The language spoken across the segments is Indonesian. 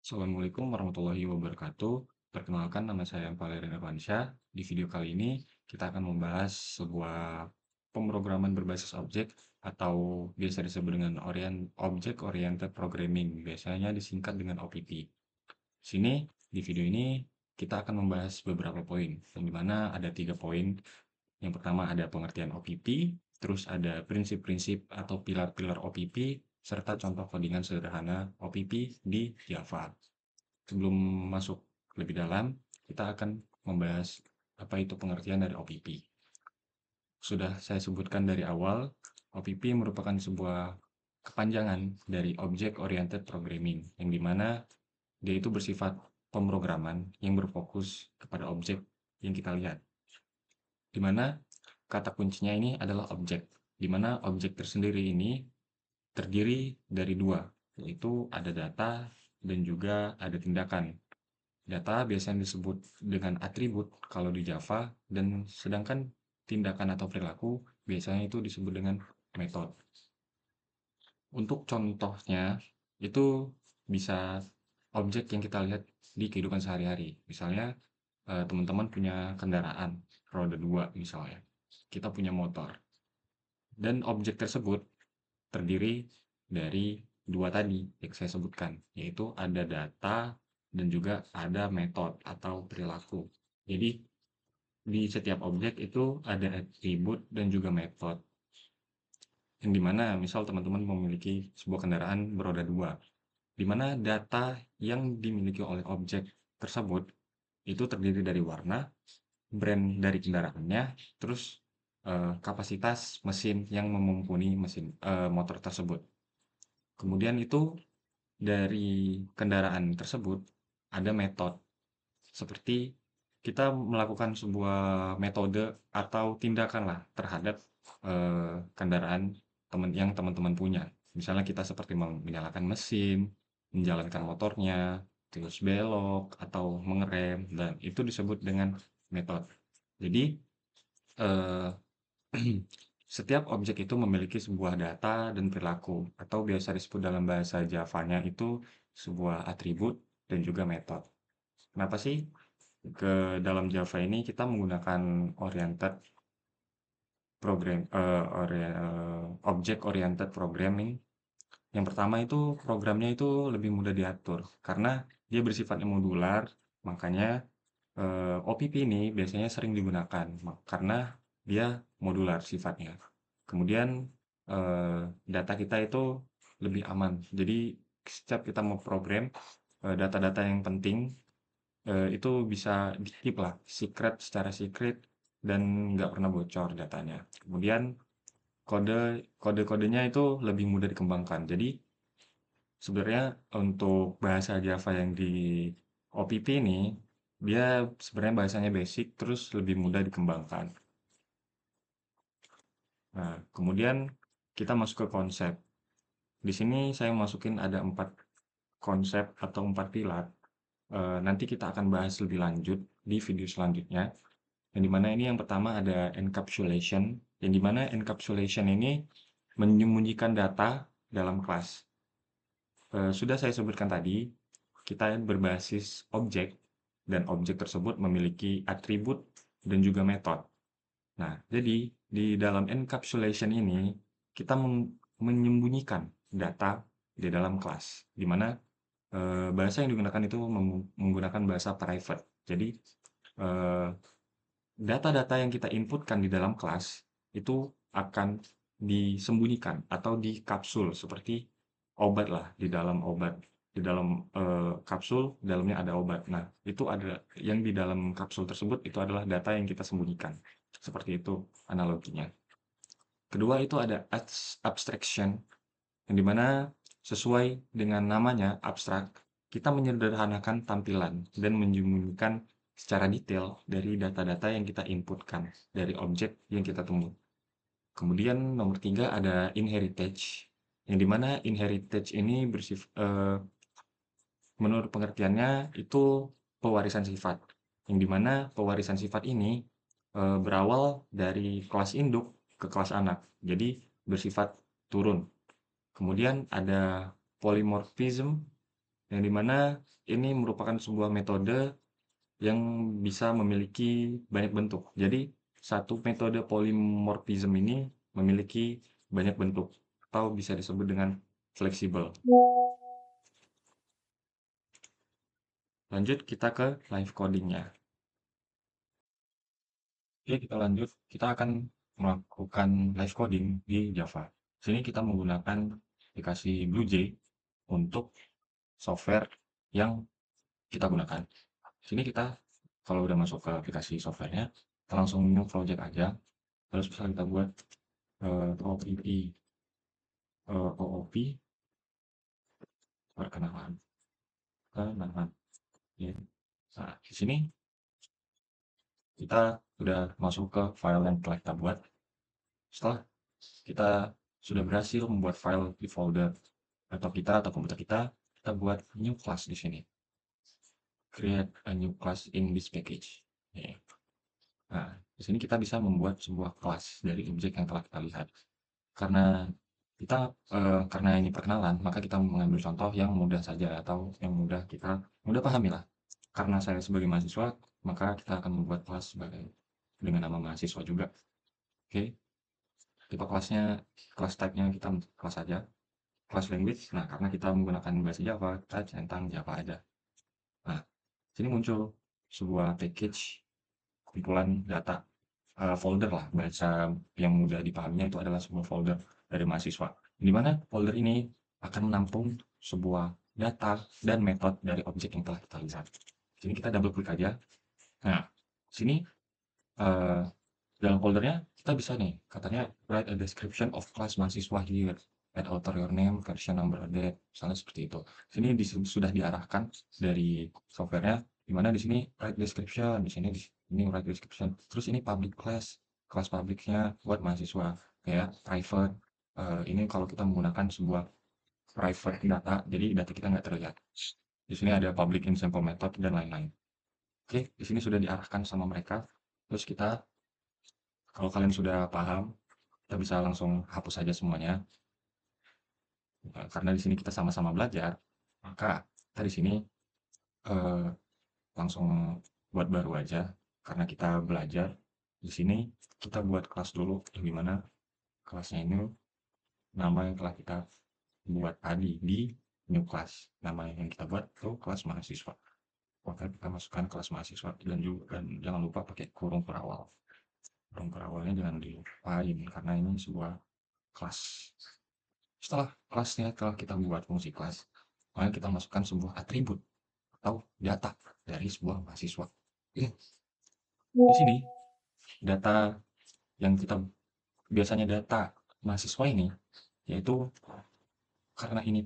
Assalamualaikum warahmatullahi wabarakatuh. Perkenalkan, nama saya Valerian Irwansyah. Di video kali ini kita akan membahas sebuah pemrograman berbasis objek atau biasa disebut dengan Object Oriented Programming, biasanya disingkat dengan OPP. Sini di video ini kita akan membahas beberapa poin, yang dimana ada 3 poin. Yang pertama ada pengertian OPP, terus ada prinsip-prinsip atau pilar-pilar OPP, serta contoh codingan sederhana OPP di Java. Sebelum masuk lebih dalam, kita akan membahas apa itu pengertian dari OPP. Sudah saya sebutkan dari awal, OPP merupakan sebuah kepanjangan dari Object Oriented Programming, yang dimana dia itu bersifat pemrograman yang berfokus kepada objek yang kita lihat. Dimana kata kuncinya ini adalah objek, dimana objek tersendiri ini terdiri dari dua, yaitu ada data dan juga ada tindakan. Data biasanya disebut dengan atribut kalau di Java, dan sedangkan tindakan atau perilaku biasanya itu disebut dengan metode. Untuk contohnya, itu bisa objek yang kita lihat di kehidupan sehari-hari. Misalnya, teman-teman punya kendaraan, roda 2 misalnya. Kita punya motor. Dan objek tersebut terdiri dari dua tadi yang saya sebutkan, yaitu ada data dan juga ada metode atau perilaku. Jadi di setiap objek itu ada atribut dan juga metode. Yang dimana misal teman-teman memiliki sebuah kendaraan beroda 2, di mana data yang dimiliki oleh objek tersebut itu terdiri dari warna, brand dari kendaraannya, terus kapasitas mesin yang memumpuni motor tersebut. Kemudian itu dari kendaraan tersebut ada metode, seperti kita melakukan sebuah metode atau tindakan lah terhadap kendaraan yang teman-teman punya. Misalnya kita seperti menyalakan mesin, menjalankan motornya, terus belok atau mengerem, dan itu disebut dengan metode. Jadi eh, setiap objek itu memiliki sebuah data dan perilaku, atau biasa disebut dalam bahasa Javanya itu sebuah atribut dan juga metode. Kenapa sih ke dalam Java ini kita menggunakan oriented program object oriented programming? Yang pertama itu programnya itu lebih mudah diatur karena dia bersifatnya modular, makanya OPP ini biasanya sering digunakan karena dia modular sifatnya. Kemudian data kita itu lebih aman. Jadi setiap kita mau program data-data yang penting itu bisa di-keep lah, secara secret dan nggak pernah bocor datanya. Kemudian kode-kodenya itu lebih mudah dikembangkan. Jadi sebenarnya untuk bahasa Java yang di OPP ini, dia sebenarnya bahasanya basic, terus lebih mudah dikembangkan. Nah, kemudian kita masuk ke konsep. Di sini saya masukin ada 4 konsep atau 4 pilar. Nanti kita akan bahas lebih lanjut di video selanjutnya. Yang dimana ini yang pertama ada encapsulation, yang dimana encapsulation ini menyembunyikan data dalam kelas. Sudah saya sebutkan tadi, kita berbasis objek, dan objek tersebut memiliki atribut dan juga metode. Nah, jadi di dalam encapsulation ini, kita menyembunyikan data di dalam kelas, di mana bahasa yang digunakan itu menggunakan bahasa private. Jadi, eh, data-data yang kita inputkan di dalam kelas itu akan disembunyikan atau dikapsul seperti obat lah di dalam obat. Di dalam kapsul, dalamnya ada obat. Nah, itu ada yang di dalam kapsul tersebut itu adalah data yang kita sembunyikan. Seperti itu analoginya. Kedua itu ada abstraction, yang dimana sesuai dengan namanya abstrak, kita menyederhanakan tampilan dan menyembunyikan secara detail dari data-data yang kita inputkan dari objek yang kita tunggu. Kemudian nomor 3 ada inheritance, yang dimana inheritance ini menurut pengertiannya itu pewarisan sifat, yang dimana pewarisan sifat ini berawal dari kelas induk ke kelas anak, jadi bersifat turun. Kemudian ada polymorphism, yang dimana ini merupakan sebuah metode yang bisa memiliki banyak bentuk. Jadi, satu metode polymorphism ini memiliki banyak bentuk atau bisa disebut dengan fleksibel. Lanjut kita ke live coding-nya. Oke, kita lanjut. Kita akan melakukan live coding di Java. Sini kita menggunakan aplikasi BlueJ untuk software yang kita gunakan. Sini kita kalau udah masuk ke aplikasi softwarenya, kita langsung new project aja. Terus bisa kita buat OOP perkenalan. Kenalan. Ya. Nah, di sini kita sudah masuk ke file yang telah kita buat. Setelah kita sudah berhasil membuat file di folder laptop kita atau komputer kita, kita buat new class di sini. Create a new class in this package. Ya. Nah, di sini kita bisa membuat sebuah kelas dari objek yang telah kita lihat. Karena karena ini perkenalan, maka kita mengambil contoh yang mudah saja atau yang mudah pahami lah. Karena saya sebagai mahasiswa, maka kita akan membuat kelas dengan nama mahasiswa juga. Oke, tipe kelasnya, kelas type-nya kita kelas aja, kelas language. Nah, karena kita menggunakan bahasa Java, kita centang Java aja. Nah, sini muncul sebuah package kumpulan data, folder lah, bahasa yang mudah dipahaminya itu adalah sebuah folder dari mahasiswa. Di mana folder ini akan menampung sebuah data dan metode dari objek yang telah kita lihat. Sini kita double klik aja. Nah, sini eh, dalam foldernya kita bisa nih, katanya write a description of class mahasiswa here. Add author your name, version number date, misalnya seperti itu. Sini sudah diarahkan dari softwarenya, di mana di sini write description, di sini ini write description. Terus ini public class, kelas publiknya buat mahasiswa, kayak private. Ini kalau kita menggunakan sebuah private data, jadi data kita nggak terlihat. Di sini ada public in sample method dan lain-lain. Oke, di sini sudah diarahkan sama mereka. Terus kita, kalau kalian sudah paham, kita bisa langsung hapus saja semuanya. Karena di sini kita sama-sama belajar, maka kita di sini eh, langsung buat baru aja. Karena kita belajar, di sini kita buat kelas dulu, yang dimana kelasnya ini nama yang telah kita buat tadi di new class. Nama yang kita buat itu kelas mahasiswa. Maka kita masukkan kelas mahasiswa dan juga jangan lupa pakai kurung perawal. Kurung perawalnya jangan dilupain karena ini sebuah kelas. Setelah kelasnya telah kita buat fungsi kelas, maka kita masukkan sebuah atribut atau data dari sebuah mahasiswa. Oke, di sini data yang kita biasanya data mahasiswa ini yaitu karena ini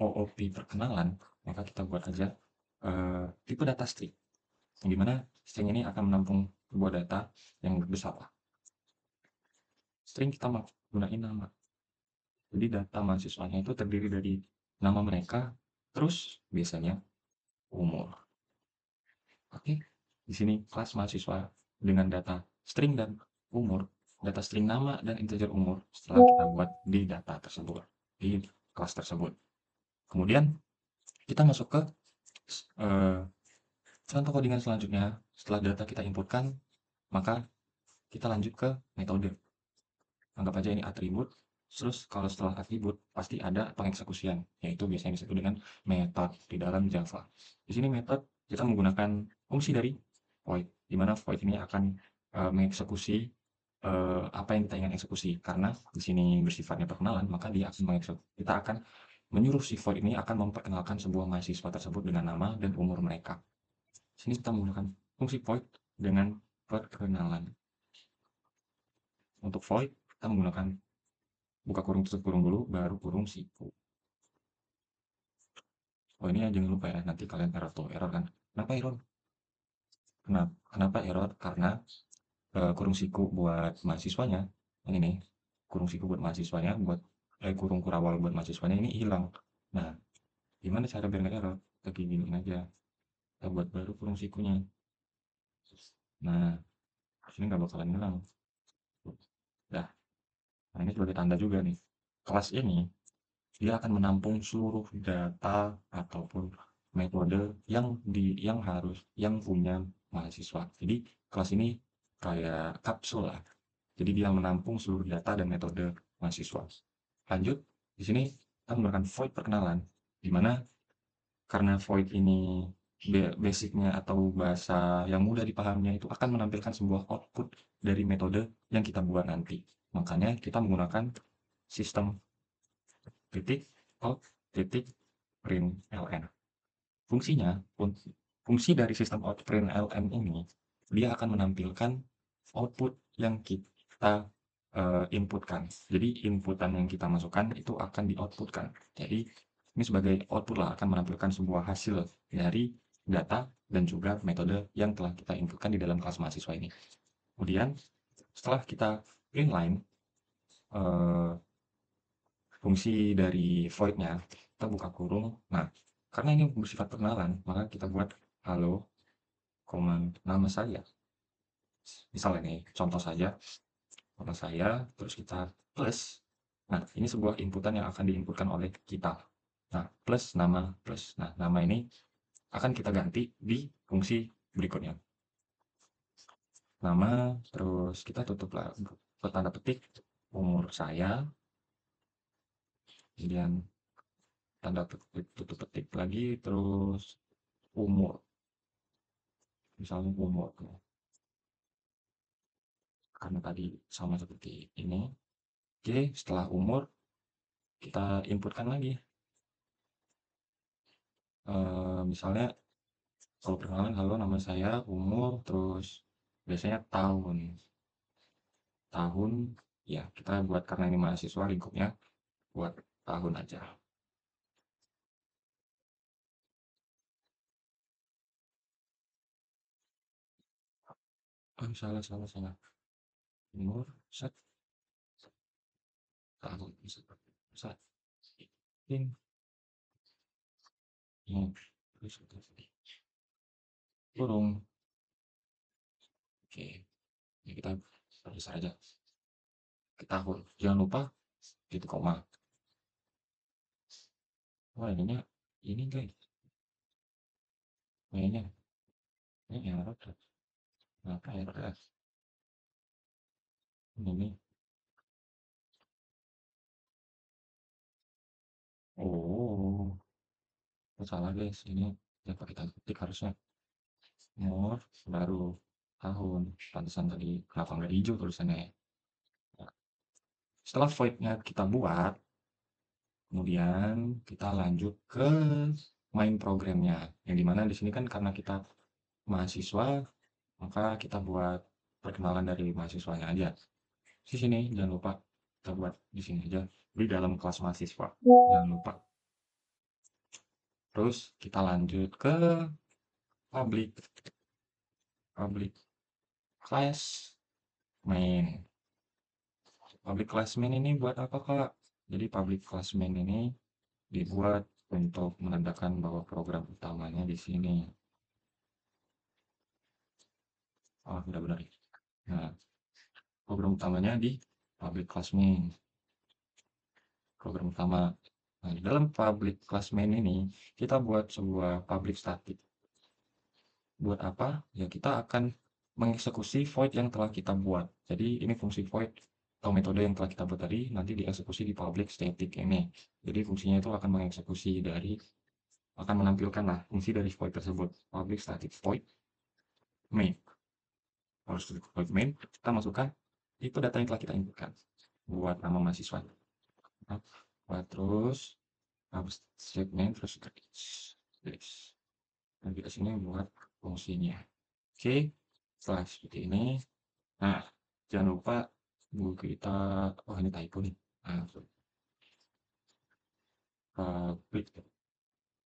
OOP perkenalan, maka kita buat aja tipe data string, yang dimana string ini akan menampung sebuah data yang besar. String kita gunain nama. Jadi data mahasiswanya itu terdiri dari nama mereka, terus biasanya umur. Oke, di sini kelas mahasiswa dengan data string dan umur, data string nama dan integer umur setelah kita buat di data tersebut, di kelas tersebut. Kemudian kita masuk ke eh, contoh codingan selanjutnya. Setelah data kita inputkan, maka kita lanjut ke metode. Anggap aja ini atribut. Terus kalau setelah atribut pasti ada pengeksekusian, yaitu biasanya disebut dengan method di dalam Java. Di sini method kita menggunakan fungsi dari void, di mana void ini akan mengeksekusi apa yang kita ingin eksekusi. Karena di sini bersifatnya perkenalan, maka dia akan kita akan menyuruh si void ini akan memperkenalkan sebuah mahasiswa tersebut dengan nama dan umur mereka. Di sini kita menggunakan fungsi void dengan perkenalan. Untuk void kita menggunakan buka kurung tutup kurung dulu, baru kurung siku. Oh ini jangan lupa ya, nanti kalian error tuh, error kan. Kenapa error? Kenapa error? Karena kurung siku buat mahasiswanya, yang ini, kurung siku buat mahasiswanya, kurung kurawal buat mahasiswanya ini hilang. Nah, gimana cara biar nggak error? Kita giniin aja, kita buat baru kurung sikunya. Nah, sini nggak bakalan hilang. Nah, nah ini sebagai tanda juga nih. Kelas ini dia akan menampung seluruh data ataupun metode yang punya mahasiswa. Jadi kelas ini kayak kapsul lah. Jadi dia menampung seluruh data dan metode mahasiswa. Lanjut, di sini kita menggunakan void perkenalan, di mana karena void ini basicnya atau bahasa yang mudah dipahaminya itu akan menampilkan sebuah output dari metode yang kita buat nanti. Makanya kita menggunakan sistem titik out titik print ln. Fungsinya, fungsi dari sistem out print ln ini, dia akan menampilkan output yang kita inputkan. Jadi inputan yang kita masukkan itu akan di-outputkan. Jadi ini sebagai output lah akan menampilkan sebuah hasil dari data dan juga metode yang telah kita inputkan di dalam kelas mahasiswa ini. Kemudian setelah kita print line, eh, fungsi dari void-nya, kita buka kurung. Nah, karena ini bersifat perkenalan, maka kita buat halo, nama saya. Misalnya nih, contoh saja, nama saya, terus kita plus. Nah, ini sebuah inputan yang akan diinputkan oleh kita. Nah, plus nama plus. Nah, nama ini akan kita ganti di fungsi berikutnya. Nama, terus kita tutup lah, tanda petik, umur saya, kemudian tanda petik, tutup petik lagi, terus umur. Misalnya umur, karena tadi sama seperti ini. Oke, setelah umur, kita inputkan lagi. Misalnya, kalau perkenalan, halo nama saya, umur, terus biasanya tahun. Tahun, ya kita buat karena ini mahasiswa lingkupnya, buat tahun aja. Oh, salah, salah, salah. Umur, set, tahun, set, set, in, ini, terus, kurung. Oke, ini kita besar aja. Ke tahun. Jangan lupa, titik koma. Wah, ininya, ini guys, kayaknya, ini error. Kenapa error ya? Ini, oh, salah guys. Ini yang pakai tanda petik harusnya umur baru tahun. Pantesan tadi kenapa nggak hijau tulisannya ya. Nah, setelah void-nya kita buat, kemudian kita lanjut ke main programnya. Yang dimana di sini kan karena kita mahasiswa, maka kita buat perkenalan dari mahasiswanya aja. Di sini jangan lupa kita buat di sini aja di dalam kelas mahasiswa. Jangan lupa. Terus kita lanjut ke public public class main. Public class main ini buat apa, Kak? Jadi public class main ini dibuat untuk menandakan bahwa program utamanya di sini. Oh, benar-benar. Nah, program utamanya di public class main. Program utama. Nah, di dalam public class main ini, kita buat sebuah public static. Buat apa? Ya kita akan mengeksekusi void yang telah kita buat. Jadi ini fungsi void atau metode yang telah kita buat tadi nanti dieksekusi di public static ini. Jadi fungsinya itu akan mengeksekusi dari akan menampilkan lah fungsi dari void tersebut. Public static void main. Harus void main kita masukkan itu data yang telah kita inputkan buat nama mahasiswa. Nah, buat terus statement terus this. Dan kita sini buat fungsinya. Oke, setelah seperti ini, nah jangan lupa buku kita, oh ini typo nih. Nah, klik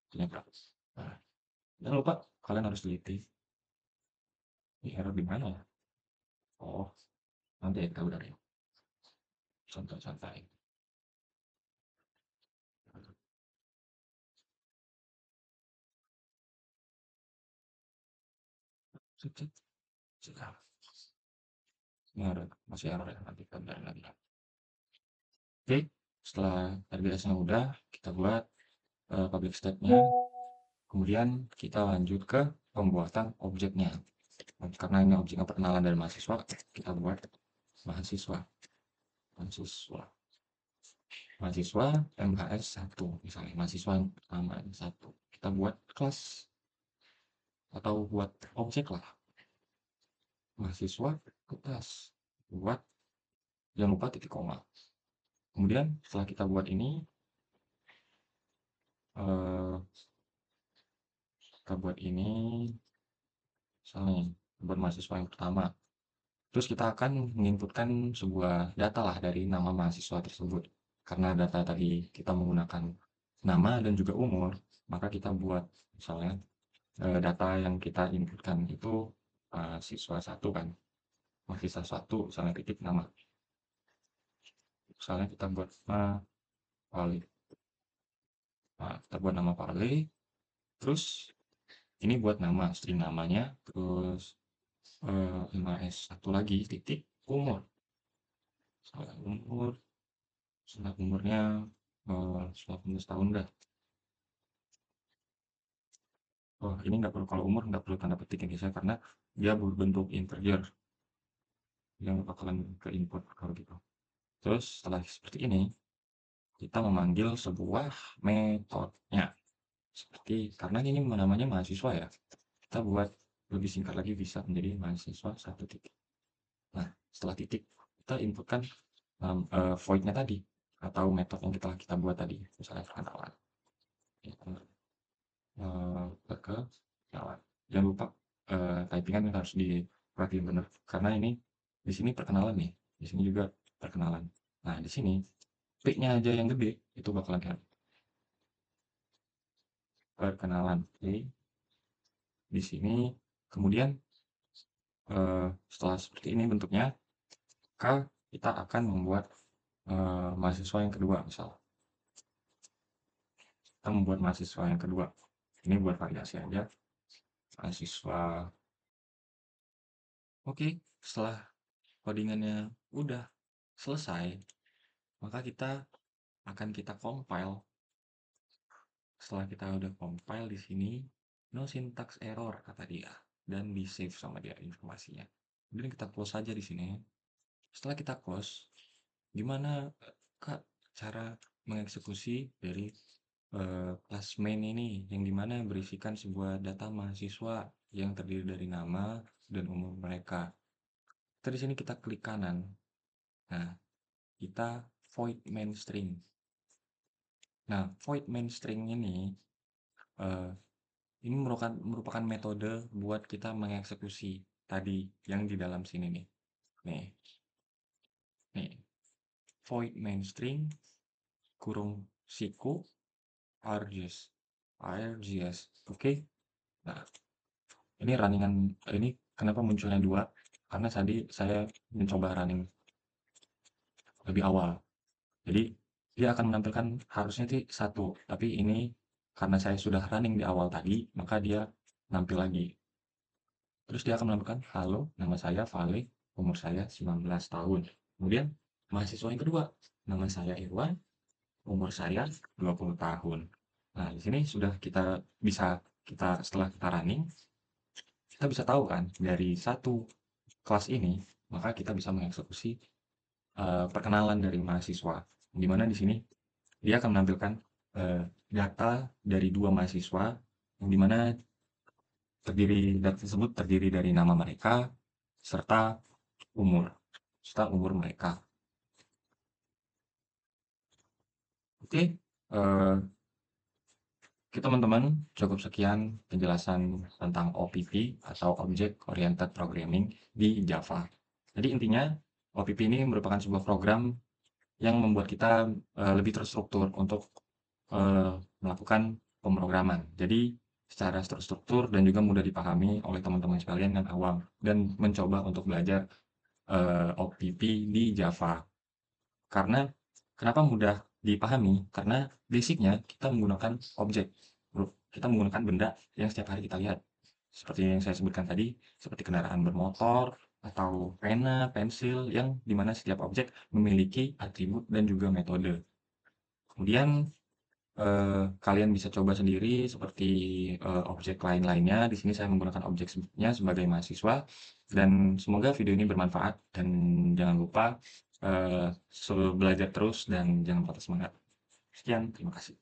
ternyata. Nah, jangan lupa kalian harus teliti. Ini error di mana ya? Oh, nanti ya kita udah ya. Contoh santai. Sudah. Ini ada masih error ya nanti kita bedain lagi. Oke, Setelah RBS-nya udah, kita buat public state-nya, kemudian kita lanjut ke pembuatan objeknya. Karena ini objeknya perkenalan dari mahasiswa, kita buat mahasiswa, mahasiswa, mahasiswa MHS 1, misalnya mahasiswa yang pertama 1. Kita buat kelas atau buat objek lah, mahasiswa kelas, buat, jangan lupa titik koma. Kemudian setelah kita buat ini, eh, kita buat ini misalnya buat mahasiswa yang pertama. Terus kita akan menginputkan sebuah data lah dari nama mahasiswa tersebut. Karena data tadi kita menggunakan nama dan juga umur, maka kita buat misalnya data yang kita inputkan itu siswa satu kan, mahasiswa satu, misalnya titik nama. Misalnya kita buat nama Pali. Nah, kita buat nama Pali, terus ini buat nama, string namanya, terus 5S1 lagi, titik, umur. Misalnya umur, misalnya umurnya 18 tahun dah. Oh, ini nggak perlu, kalau umur nggak perlu tanda petik ya guys ya, karena dia berbentuk integer yang bakalan ke input kalau gitu. Terus setelah seperti ini, kita memanggil sebuah metodenya. Seperti, karena ini namanya mahasiswa ya, kita buat lebih singkat lagi bisa menjadi mahasiswa satu titik. Nah, setelah titik, kita inputkan void-nya tadi, atau metode yang kita buat tadi, misalnya perkenalan. Perkenalan. Jangan lupa typingan harus diperhatiin benar, karena ini di sini perkenalan nih, di sini juga perkenalan. Nah, di sini P-nya aja yang gede, itu bakalan kayak perkenalan. Oke, di sini kemudian setelah seperti ini bentuknya, kita akan membuat mahasiswa yang kedua misal. Kita membuat mahasiswa yang kedua. Ini buat variasi aja. Mahasiswa. Oke, setelah codingannya udah selesai, maka kita compile. Setelah kita udah compile di sini, no syntax error kata dia, dan di save sama dia informasinya. Kemudian kita close aja di sini. Setelah kita close, gimana Kak cara mengeksekusi dari kelas main ini, yang dimana berisikan sebuah data mahasiswa yang terdiri dari nama dan umur mereka. Kita di sini kita klik kanan. Nah, kita void main string. Nah, void main string eh, ini merupakan metode buat kita mengeksekusi tadi yang di dalam sini nih. Nih, nih, void main string kurung siku args, args. Oke. Nah, ini runningan ini kenapa munculnya dua? Karena tadi saya mencoba running lebih awal. Jadi dia akan menampilkan harusnya sih satu, tapi ini karena saya sudah running di awal tadi, maka dia nampil lagi. Terus dia akan menampilkan, halo, nama saya Vale, umur saya 19 tahun. Kemudian mahasiswa yang kedua, nama saya Irwan, umur saya 20 tahun. Nah, di sini sudah kita setelah kita running, kita bisa tahu kan dari satu kelas ini, maka kita bisa mengeksekusi perkenalan dari mahasiswa. Di mana di sini dia akan menampilkan data dari dua mahasiswa, yang dimana data tersebut terdiri dari nama mereka serta umur, mereka. Oke, oke teman-teman, cukup sekian penjelasan tentang OPP atau Object Oriented Programming di Java. Jadi intinya OPP ini merupakan sebuah program yang membuat kita lebih terstruktur untuk melakukan pemrograman. Jadi secara terstruktur dan juga mudah dipahami oleh teman-teman sekalian yang awam dan mencoba untuk belajar OPP di Java. Karena kenapa mudah dipahami? Karena basicnya kita menggunakan objek, kita menggunakan benda yang setiap hari kita lihat. Seperti yang saya sebutkan tadi, seperti kendaraan bermotor atau pena, pensil, yang dimana setiap objek memiliki atribut dan juga metode. Kemudian kalian bisa coba sendiri seperti, objek lain-lainnya. Di sini saya menggunakan objeknya sebagai mahasiswa, dan semoga video ini bermanfaat, dan jangan lupa, belajar terus dan jangan patah semangat. Sekian, terima kasih.